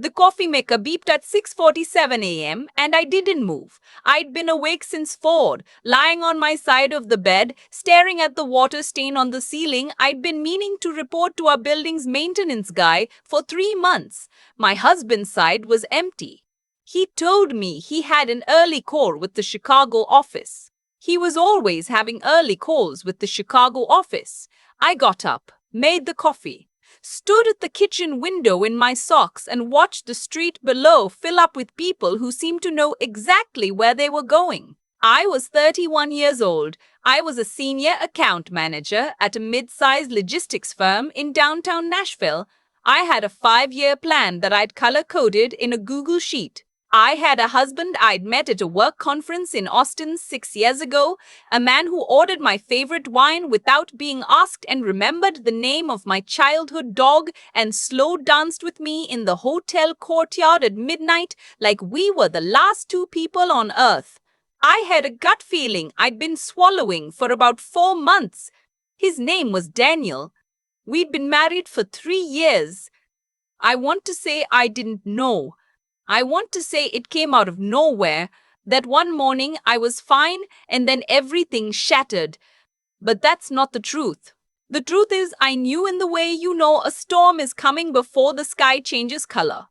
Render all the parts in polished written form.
The coffee maker beeped at 6:47 a.m. and I didn't move. I'd been awake since 4, lying on my side of the bed, staring at the water stain on the ceiling. I'd been meaning to report to our building's maintenance guy for 3 months. My husband's side was empty. He told me he had an early call with the Chicago office. He was always having early calls with the Chicago office. I got up, made the coffee, stood at the kitchen window in my socks and watched the street below fill up with people who seemed to know exactly where they were going. I was 31 years old. I was a senior account manager at a mid-sized logistics firm in downtown Nashville. I had a 5-year plan that I'd color-coded in a Google sheet. I had a husband I'd met at a work conference in Austin 6 years ago, a man who ordered my favorite wine without being asked and remembered the name of my childhood dog and slow danced with me in the hotel courtyard at midnight like we were the last two people on earth. I had a gut feeling I'd been swallowing for about 4 months. His name was Daniel. We'd been married for 3 years. I want to say I didn't know. I want to say it came out of nowhere, that one morning I was fine and then everything shattered. But that's not the truth. The truth is I knew in the way you know a storm is coming before the sky changes color.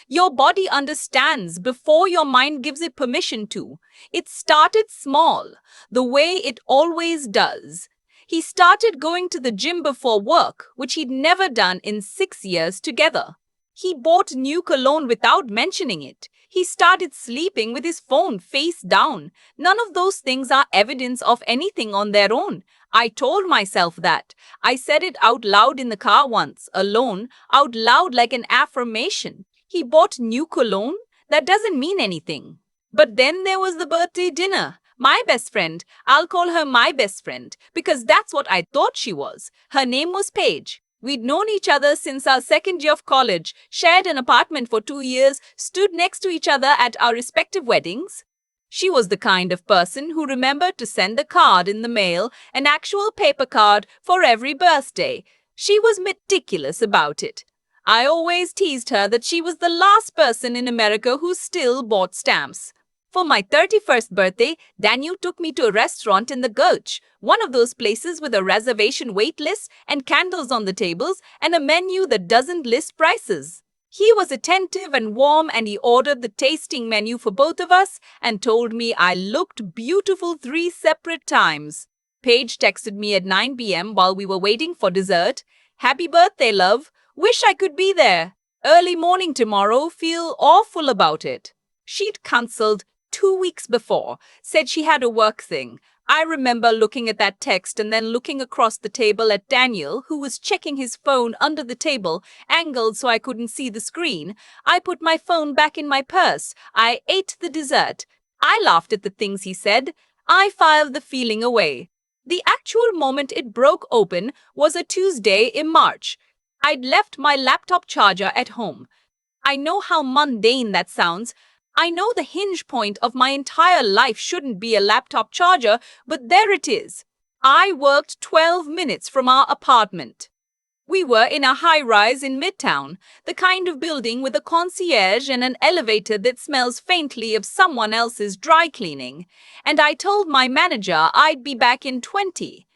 Your body understands before your mind gives it permission to. It started small, the way it always does. He started going to the gym before work, which he'd never done in 6 years together. He bought new cologne without mentioning it. He started sleeping with his phone face down. None of those things are evidence of anything on their own. I told myself that. I said it out loud in the car once, alone, out loud like an affirmation. He bought new cologne? That doesn't mean anything. But then there was the birthday dinner. My best friend, I'll call her my best friend, because that's what I thought she was. Her name was Paige. We'd known each other since our second year of college, shared an apartment for 2 years, stood next to each other at our respective weddings. She was the kind of person who remembered to send a card in the mail, an actual paper card, for every birthday. She was meticulous about it. I always teased her that she was the last person in America who still bought stamps. For my 31st birthday, Daniel took me to a restaurant in the Gulch, one of those places with a reservation wait list and candles on the tables and a menu that doesn't list prices. He was attentive and warm and he ordered the tasting menu for both of us and told me I looked beautiful 3 separate times. Paige texted me at 9 p.m. while we were waiting for dessert. Happy birthday, love. Wish I could be there. Early morning tomorrow, feel awful about it. She'd cancelled 2 weeks before, said she had a work thing. I remember looking at that text and then looking across the table at Daniel, who was checking his phone under the table, angled so I couldn't see the screen. I put my phone back in my purse. I ate the dessert. I laughed at the things he said. I filed the feeling away. The actual moment it broke open was a Tuesday in March. I'd left my laptop charger at home. I know how mundane that sounds. I know the hinge point of my entire life shouldn't be a laptop charger, but there it is. I worked 12 minutes from our apartment. We were in a high-rise in Midtown, the kind of building with a concierge and an elevator that smells faintly of someone else's dry cleaning. And I told my manager I'd be back in 20.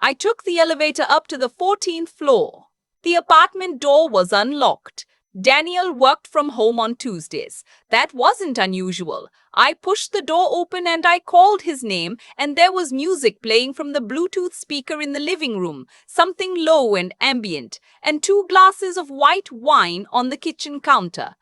I took the elevator up to the 14th floor. The apartment door was unlocked. Daniel worked from home on Tuesdays. That wasn't unusual. I pushed the door open and I called his name, and there was music playing from the Bluetooth speaker in the living room, something low and ambient, and 2 glasses of white wine on the kitchen counter.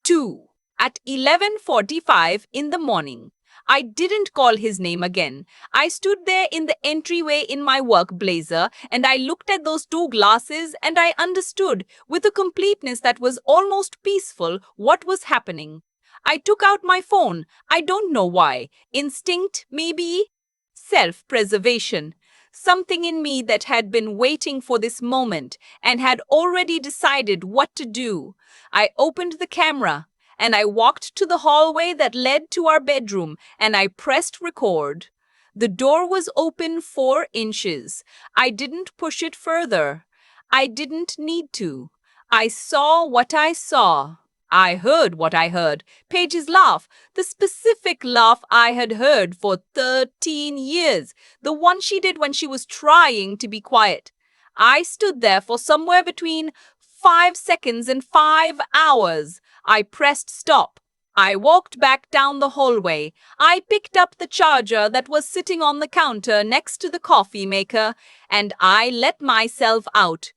2. At 11:45 in the morning. I didn't call his name again. I stood there in the entryway in my work blazer and I looked at those 2 glasses and I understood with a completeness that was almost peaceful what was happening. I took out my phone. I don't know why. Instinct, maybe? Self-preservation. Something in me that had been waiting for this moment and had already decided what to do. I opened the camera. And I walked to the hallway that led to our bedroom, and I pressed record. The door was open 4 inches. I didn't push it further. I didn't need to. I saw what I saw. I heard what I heard. Paige's laugh. The specific laugh I had heard for 13 years. The one she did when she was trying to be quiet. I stood there for somewhere between 5 seconds and 5 hours. I pressed stop. I walked back down the hallway. I picked up the charger that was sitting on the counter next to the coffee maker, and I let myself out.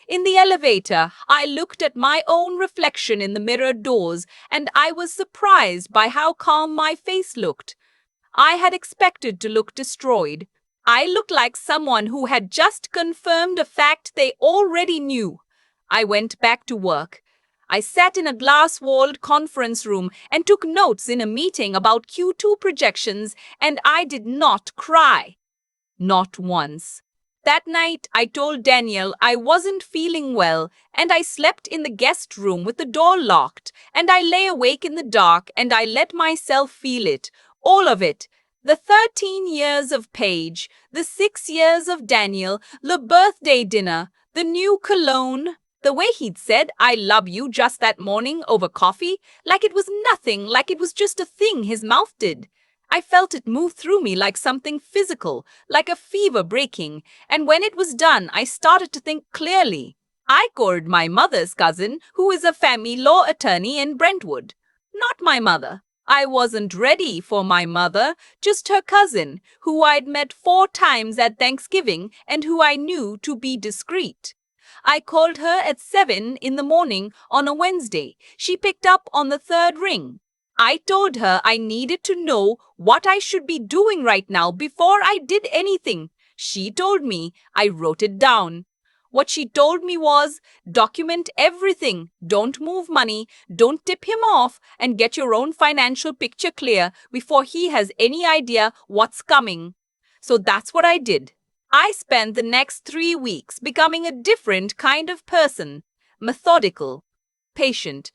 In the elevator, I looked at my own reflection in the mirrored doors, and I was surprised by how calm my face looked. I had expected to look destroyed. I looked like someone who had just confirmed a fact they already knew. I went back to work. I sat in a glass-walled conference room and took notes in a meeting about Q2 projections, and I did not cry. Not once. That night, I told Daniel I wasn't feeling well, and I slept in the guest room with the door locked, and I lay awake in the dark, and I let myself feel it, all of it. The 13 years of Paige, the 6 years of Daniel, the birthday dinner, the new cologne, the way he'd said, "I love you" just that morning over coffee, like it was nothing, like it was just a thing his mouth did. I felt it move through me like something physical, like a fever breaking, and when it was done, I started to think clearly. I called my mother's cousin, who is a family law attorney in Brentwood. Not my mother. I wasn't ready for my mother, just her cousin, who I'd met 4 times at Thanksgiving and who I knew to be discreet. I called her at 7 in the morning on a Wednesday. She picked up on the 3rd ring. I told her I needed to know what I should be doing right now before I did anything. She told me. I wrote it down. What she told me was, document everything, don't move money, don't tip him off, and get your own financial picture clear before he has any idea what's coming. So that's what I did. I spent the next 3 weeks becoming a different kind of person, methodical, patient.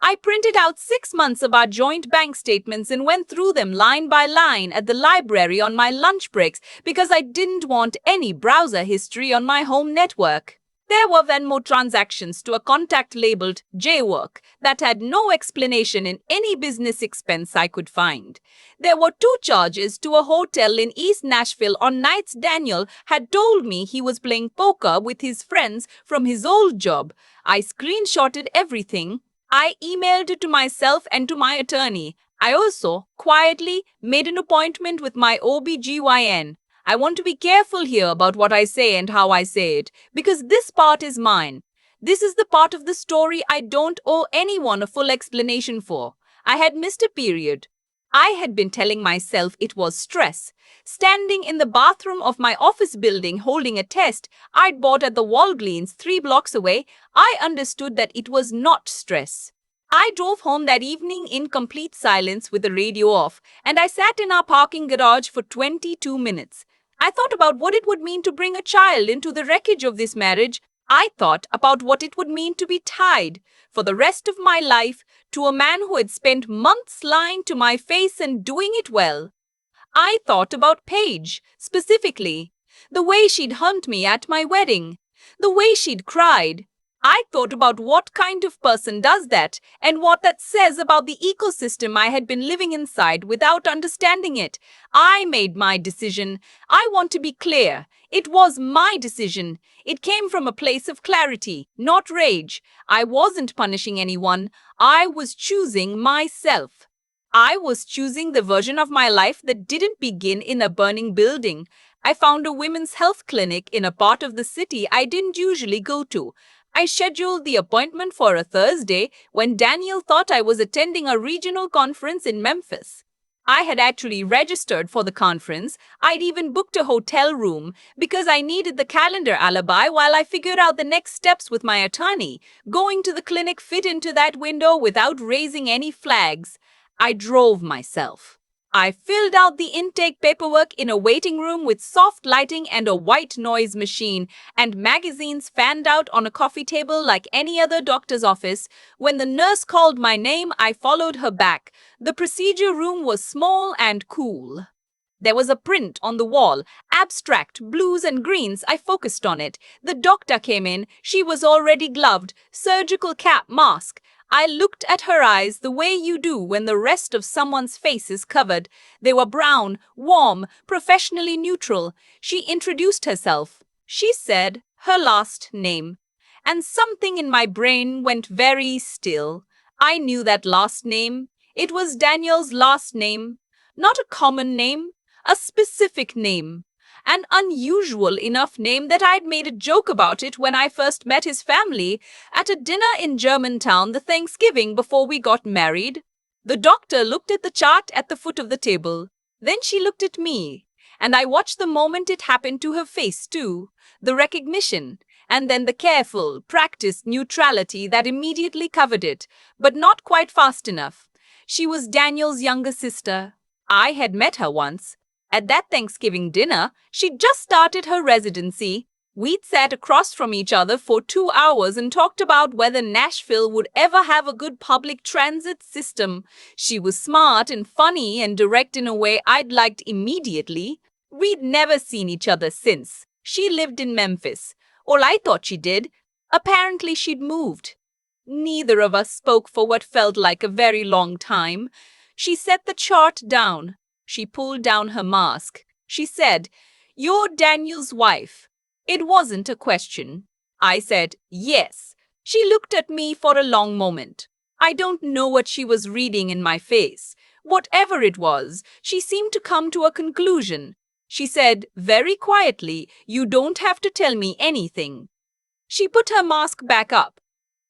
I printed out 6 months of our joint bank statements and went through them line by line at the library on my lunch breaks because I didn't want any browser history on my home network. There were Venmo transactions to a contact labeled J-Work that had no explanation in any business expense I could find. There were 2 charges to a hotel in East Nashville on nights Daniel had told me he was playing poker with his friends from his old job. I screenshotted everything. I emailed it to myself and to my attorney. I also, quietly, made an appointment with my OBGYN. I want to be careful here about what I say and how I say it, because this part is mine. This is the part of the story I don't owe anyone a full explanation for. I had missed a period. I had been telling myself it was stress. Standing in the bathroom of my office building holding a test I'd bought at the Walgreens 3 blocks away, I understood that it was not stress. I drove home that evening in complete silence with the radio off, and I sat in our parking garage for 22 minutes. I thought about what it would mean to bring a child into the wreckage of this marriage. I thought about what it would mean to be tied for the rest of my life to a man who had spent months lying to my face and doing it well. I thought about Paige, specifically, the way she'd hunt me at my wedding, the way she'd cried. I thought about what kind of person does that and what that says about the ecosystem I had been living inside without understanding it. I made my decision. I want to be clear. It was my decision. It came from a place of clarity, not rage. I wasn't punishing anyone. I was choosing myself. I was choosing the version of my life that didn't begin in a burning building. I found a women's health clinic in a part of the city I didn't usually go to. I scheduled the appointment for a Thursday when Daniel thought I was attending a regional conference in Memphis. I had actually registered for the conference. I'd even booked a hotel room because I needed the calendar alibi while I figured out the next steps with my attorney. Going to the clinic fit into that window without raising any flags. I drove myself. I filled out the intake paperwork in a waiting room with soft lighting and a white noise machine, and magazines fanned out on a coffee table like any other doctor's office. When the nurse called my name, I followed her back. The procedure room was small and cool. There was a print on the wall, abstract, blues and greens. I focused on it. The doctor came in. She was already gloved, surgical cap, mask. I looked at her eyes the way you do when the rest of someone's face is covered. They were brown, warm, professionally neutral. She introduced herself. She said her last name. And something in my brain went very still. I knew that last name. It was Daniel's last name. Not a common name, a specific name. An unusual enough name that I'd made a joke about it when I first met his family at a dinner in Germantown the Thanksgiving before we got married. The doctor looked at the chart at the foot of the table. Then she looked at me, and I watched the moment it happened to her face too, the recognition, and then the careful, practiced neutrality that immediately covered it, but not quite fast enough. She was Daniel's younger sister. I had met her once. At that Thanksgiving dinner, she'd just started her residency. We'd sat across from each other for 2 hours and talked about whether Nashville would ever have a good public transit system. She was smart and funny and direct in a way I'd liked immediately. We'd never seen each other since. She lived in Memphis. Or I thought she did. Apparently she'd moved. Neither of us spoke for what felt like a very long time. She set the chart down. She pulled down her mask. She said, "You're Daniel's wife." It wasn't a question. I said, "Yes." She looked at me for a long moment. I don't know what she was reading in my face. Whatever it was, she seemed to come to a conclusion. She said, very quietly, "You don't have to tell me anything." She put her mask back up.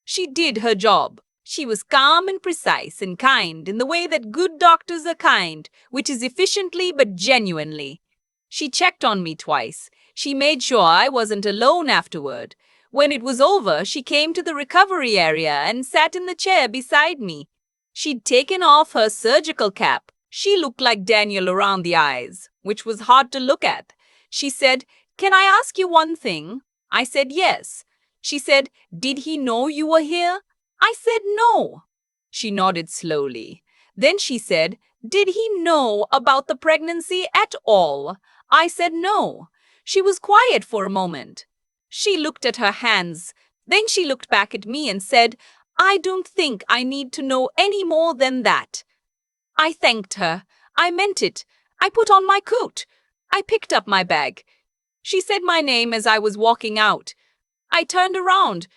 She did her job. She was calm and precise and kind in the way that good doctors are kind, which is efficiently but genuinely. She checked on me twice. She made sure I wasn't alone afterward. When it was over, she came to the recovery area and sat in the chair beside me. She'd taken off her surgical cap. She looked like Daniel around the eyes, which was hard to look at. She said, "Can I ask you one thing?" I said, "Yes." She said, "Did he know you were here?" I said, "No." She nodded slowly. Then she said, "Did he know about the pregnancy at all?" I said, "No." She was quiet for a moment. She looked at her hands. Then she looked back at me and said, "I don't think I need to know any more than that." I thanked her. I meant it. I put on my coat. I picked up my bag. She said my name as I was walking out. I turned around.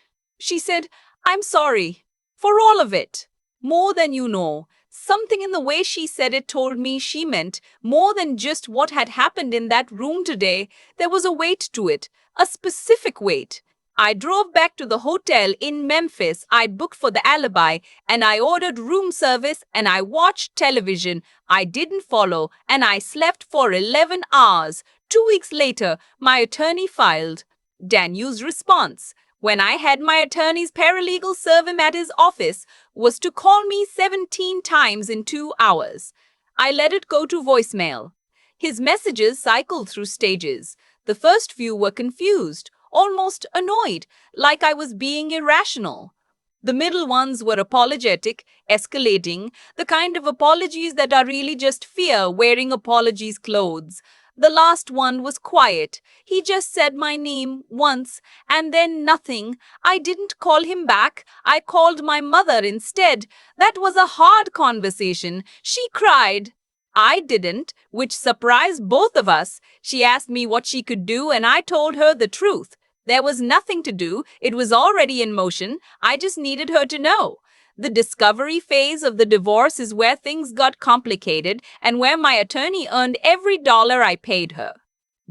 She said, "I'm sorry for all of it. More than you know." Something in the way she said it told me she meant more than just what had happened in that room today. There was a weight to it, a specific weight. I drove back to the hotel in Memphis I'd booked for the alibi, and I ordered room service, and I watched television I didn't follow, and I slept for 11 hours. 2 weeks later, my attorney filed. Daniel's response, when I had my attorney's paralegal serve him at his office, was to call me 17 times in 2 hours. I let it go to voicemail. His messages cycled through stages. The first few were confused, almost annoyed, like I was being irrational. The middle ones were apologetic, escalating, the kind of apologies that are really just fear wearing apologies clothes. The last one was quiet. He just said my name once and then nothing. I didn't call him back. I called my mother instead. That was a hard conversation. She cried. I didn't, which surprised both of us. She asked me what she could do, and I told her the truth. There was nothing to do. It was already in motion. I just needed her to know. The discovery phase of the divorce is where things got complicated and where my attorney earned every dollar I paid her.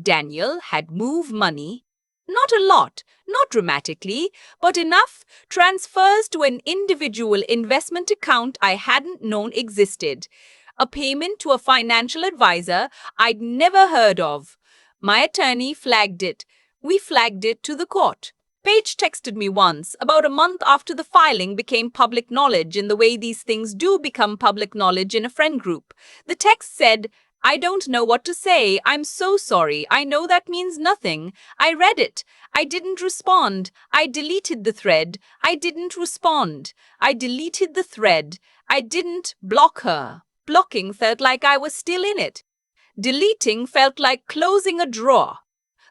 Daniel had moved money. Not a lot, not dramatically, but enough transfers to an individual investment account I hadn't known existed. A payment to a financial advisor I'd never heard of. My attorney flagged it. We flagged it to the court. Paige texted me once, about a month after the filing became public knowledge in the way these things do become public knowledge in a friend group. The text said, "I don't know what to say. I'm so sorry. I know that means nothing." I read it. I didn't respond. I deleted the thread. I didn't respond. I deleted the thread. I didn't block her. Blocking felt like I was still in it. Deleting felt like closing a drawer.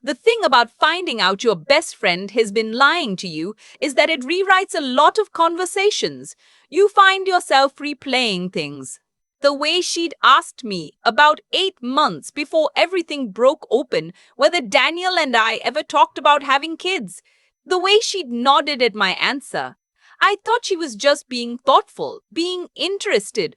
The thing about finding out your best friend has been lying to you is that it rewrites a lot of conversations. You find yourself replaying things. The way she'd asked me about 8 months before everything broke open whether Daniel and I ever talked about having kids. The way she'd nodded at my answer. I thought she was just being thoughtful, being interested.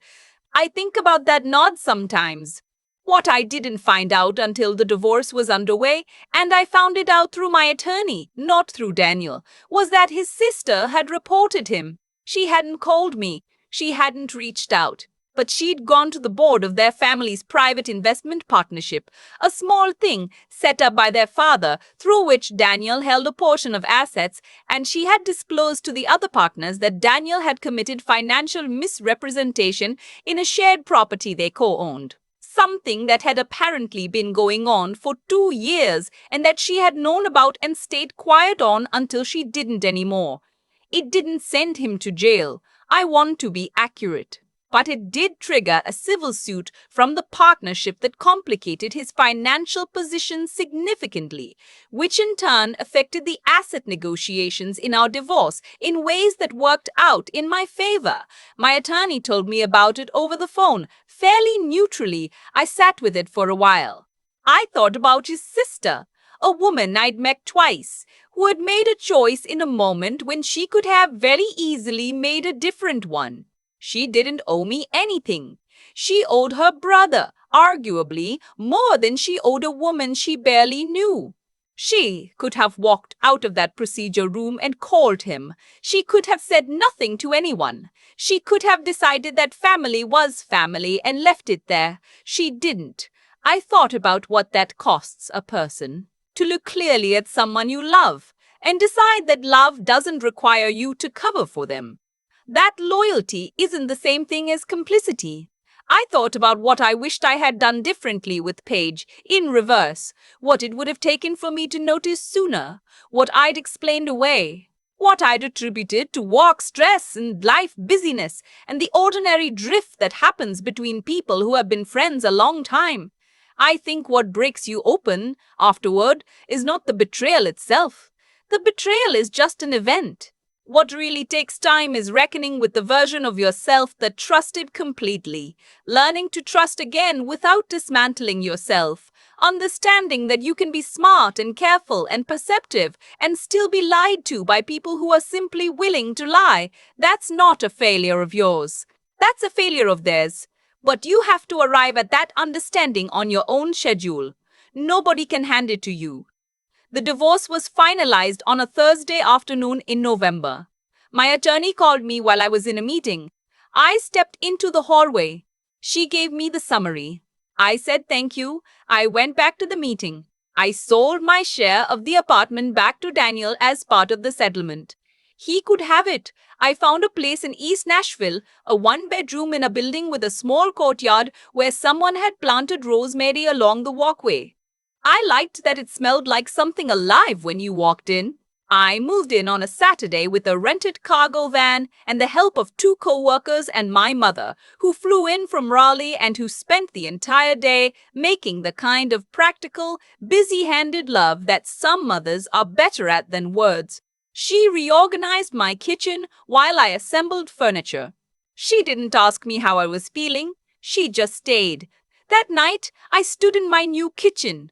I think about that nod sometimes. What I didn't find out until the divorce was underway, and I found it out through my attorney, not through Daniel, was that his sister had reported him. She hadn't called me. She hadn't reached out. But she'd gone to the board of their family's private investment partnership, a small thing set up by their father through which Daniel held a portion of assets, and she had disclosed to the other partners that Daniel had committed financial misrepresentation in a shared property they co-owned. Something that had apparently been going on for 2 years and that she had known about and stayed quiet on until she didn't anymore. It didn't send him to jail. I want to be accurate. But it did trigger a civil suit from the partnership that complicated his financial position significantly, which in turn affected the asset negotiations in our divorce in ways that worked out in my favor. My attorney told me about it over the phone, fairly neutrally. I sat with it for a while. I thought about his sister, a woman I'd met twice, who had made a choice in a moment when she could have very easily made a different one. She didn't owe me anything. She owed her brother, arguably, more than she owed a woman she barely knew. She could have walked out of that procedure room and called him. She could have said nothing to anyone. She could have decided that family was family and left it there. She didn't. I thought about what that costs a person. To look clearly at someone you love and decide that love doesn't require you to cover for them. That loyalty isn't the same thing as complicity. I thought about what I wished I had done differently with Paige, in reverse, what it would have taken for me to notice sooner, what I'd explained away, what I'd attributed to work stress and life busyness and the ordinary drift that happens between people who have been friends a long time. I think what breaks you open afterward is not the betrayal itself. The betrayal is just an event. What really takes time is reckoning with the version of yourself that trusted completely, learning to trust again without dismantling yourself, understanding that you can be smart and careful and perceptive and still be lied to by people who are simply willing to lie. That's not a failure of yours. That's a failure of theirs. But you have to arrive at that understanding on your own schedule. Nobody can hand it to you. The divorce was finalized on a Thursday afternoon in November. My attorney called me while I was in a meeting. I stepped into the hallway. She gave me the summary. I said thank you. I went back to the meeting. I sold my share of the apartment back to Daniel as part of the settlement. He could have it. I found a place in East Nashville, a one-bedroom in a building with a small courtyard where someone had planted rosemary along the walkway. I liked that it smelled like something alive when you walked in. I moved in on a Saturday with a rented cargo van and the help of 2 co-workers and my mother, who flew in from Raleigh and who spent the entire day making the kind of practical, busy-handed love that some mothers are better at than words. She reorganized my kitchen while I assembled furniture. She didn't ask me how I was feeling. She just stayed. That night, I stood in my new kitchen,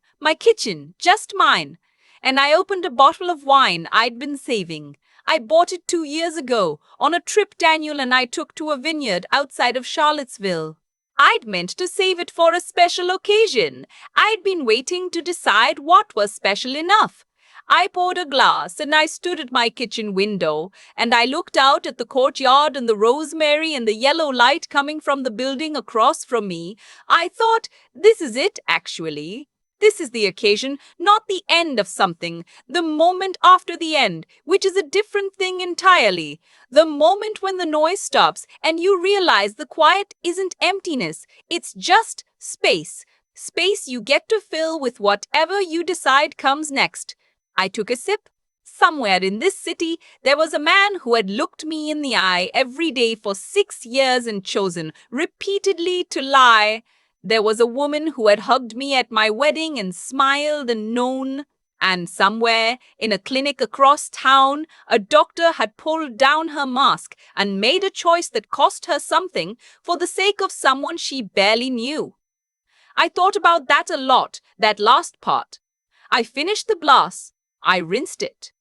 just mine, and I opened a bottle of wine I'd been saving. I bought it 2 years ago on a trip Daniel and I took to a vineyard outside of Charlottesville. I'd meant to save it for a special occasion. I'd been waiting to decide what was special enough. I poured a glass and I stood at my kitchen window and I looked out at the courtyard and the rosemary and the yellow light coming from the building across from me. I thought, this is it, actually. This is the occasion, not the end of something, the moment after the end, which is a different thing entirely. The moment when the noise stops and you realize the quiet isn't emptiness, it's just space. Space you get to fill with whatever you decide comes next. I took a sip. Somewhere in this city, there was a man who had looked me in the eye every day for 6 years and chosen repeatedly to lie. There was a woman who had hugged me at my wedding and smiled and known And somewhere in a clinic across town, a doctor had pulled down her mask and made a choice that cost her something for the sake of someone she barely knew. I thought about that a lot, that last part. I finished the glass. I rinsed it.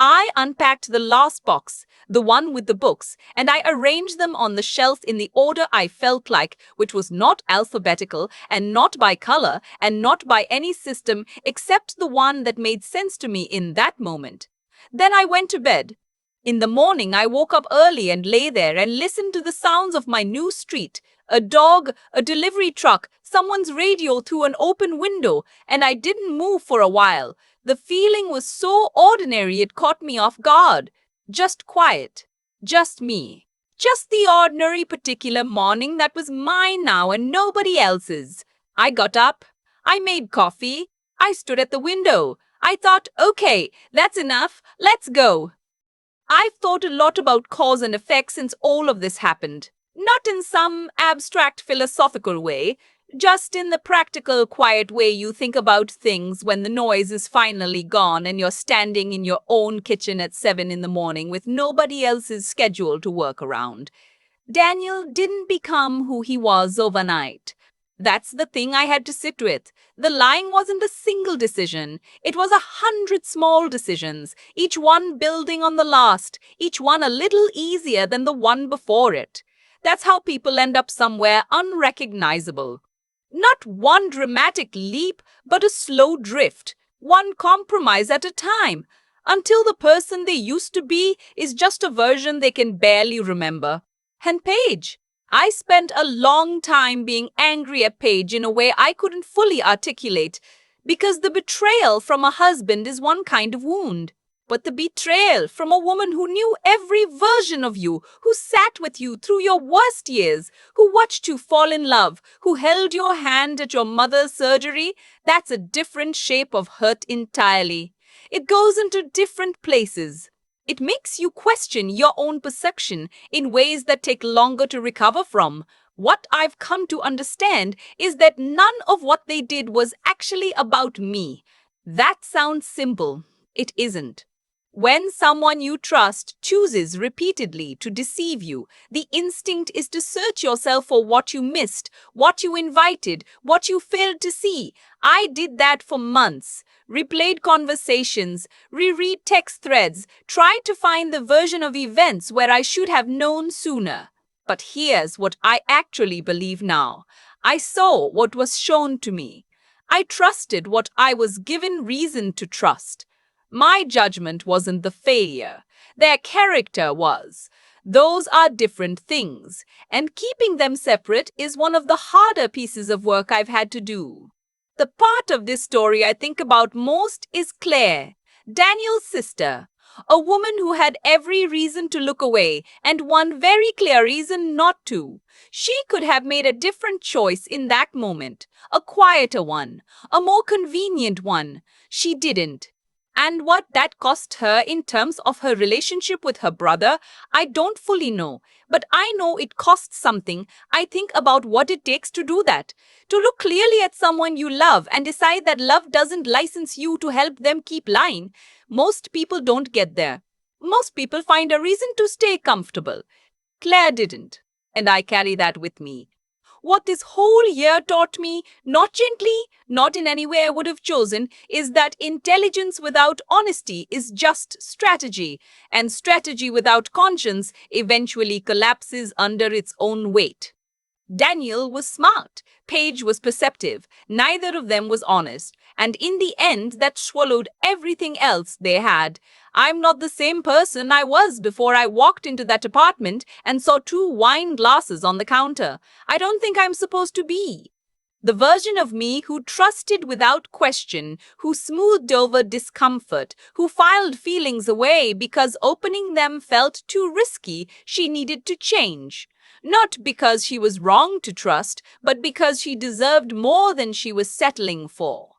I unpacked the last box, the one with the books, and I arranged them on the shelf in the order I felt like, which was not alphabetical and not by color and not by any system except the one that made sense to me in that moment. Then I went to bed. In the morning, I woke up early and lay there and listened to the sounds of my new street. A dog, a delivery truck, someone's radio through an open window, and I didn't move for a while. The feeling was so ordinary it caught me off guard. Just quiet. Just me. Just the ordinary particular morning that was mine now and nobody else's. I got up. I made coffee. I stood at the window. I thought, okay, that's enough. Let's go. I've thought a lot about cause and effect since all of this happened. Not in some abstract philosophical way, just in the practical, quiet way you think about things when the noise is finally gone and you're standing in your own kitchen at 7 in the morning with nobody else's schedule to work around. Daniel didn't become who he was overnight. That's the thing I had to sit with. The lying wasn't a single decision. It was 100 small decisions, each one building on the last, each one a little easier than the one before it. That's how people end up somewhere unrecognizable. Not one dramatic leap, but a slow drift, one compromise at a time, until the person they used to be is just a version they can barely remember. And Paige. I spent a long time being angry at Paige in a way I couldn't fully articulate, because the betrayal from a husband is one kind of wound. But the betrayal from a woman who knew every version of you, who sat with you through your worst years, who watched you fall in love, who held your hand at your mother's surgery, that's a different shape of hurt entirely. It goes into different places. It makes you question your own perception in ways that take longer to recover from. What I've come to understand is that none of what they did was actually about me. That sounds simple. It isn't. When someone you trust chooses repeatedly to deceive you, the instinct is to search yourself for what you missed, what you invited, what you failed to see. I did that for months. Replayed conversations, reread text threads, tried to find the version of events where I should have known sooner. But here's what I actually believe now. I saw what was shown to me. I trusted what I was given reason to trust. My judgment wasn't the failure. Their character was. Those are different things, and keeping them separate is one of the harder pieces of work I've had to do. The part of this story I think about most is Claire, Daniel's sister, a woman who had every reason to look away and one very clear reason not to. She could have made a different choice in that moment, a quieter one, a more convenient one. She didn't. And what that cost her in terms of her relationship with her brother, I don't fully know. But I know it costs something. I think about what it takes to do that. To look clearly at someone you love and decide that love doesn't license you to help them keep lying. Most people don't get there. Most people find a reason to stay comfortable. Claire didn't. And I carry that with me. What this whole year taught me, not gently, not in any way I would have chosen, is that intelligence without honesty is just strategy, and strategy without conscience eventually collapses under its own weight. Daniel was smart, Paige was perceptive, neither of them was honest, and in the end that swallowed everything else they had. I'm not the same person I was before I walked into that apartment and saw 2 wine glasses on the counter. I don't think I'm supposed to be. The version of me who trusted without question, who smoothed over discomfort, who filed feelings away because opening them felt too risky, she needed to change. Not because she was wrong to trust, but because she deserved more than she was settling for.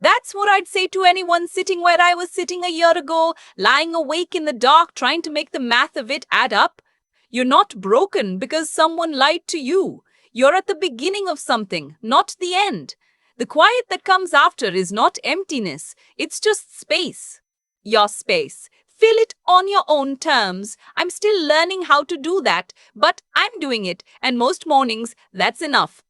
That's what I'd say to anyone sitting where I was sitting a year ago, lying awake in the dark trying to make the math of it add up. You're not broken because someone lied to you. You're at the beginning of something, not the end. The quiet that comes after is not emptiness, it's just space. Your space. Fill it on your own terms. I'm still learning how to do that, but I'm doing it, and most mornings, that's enough.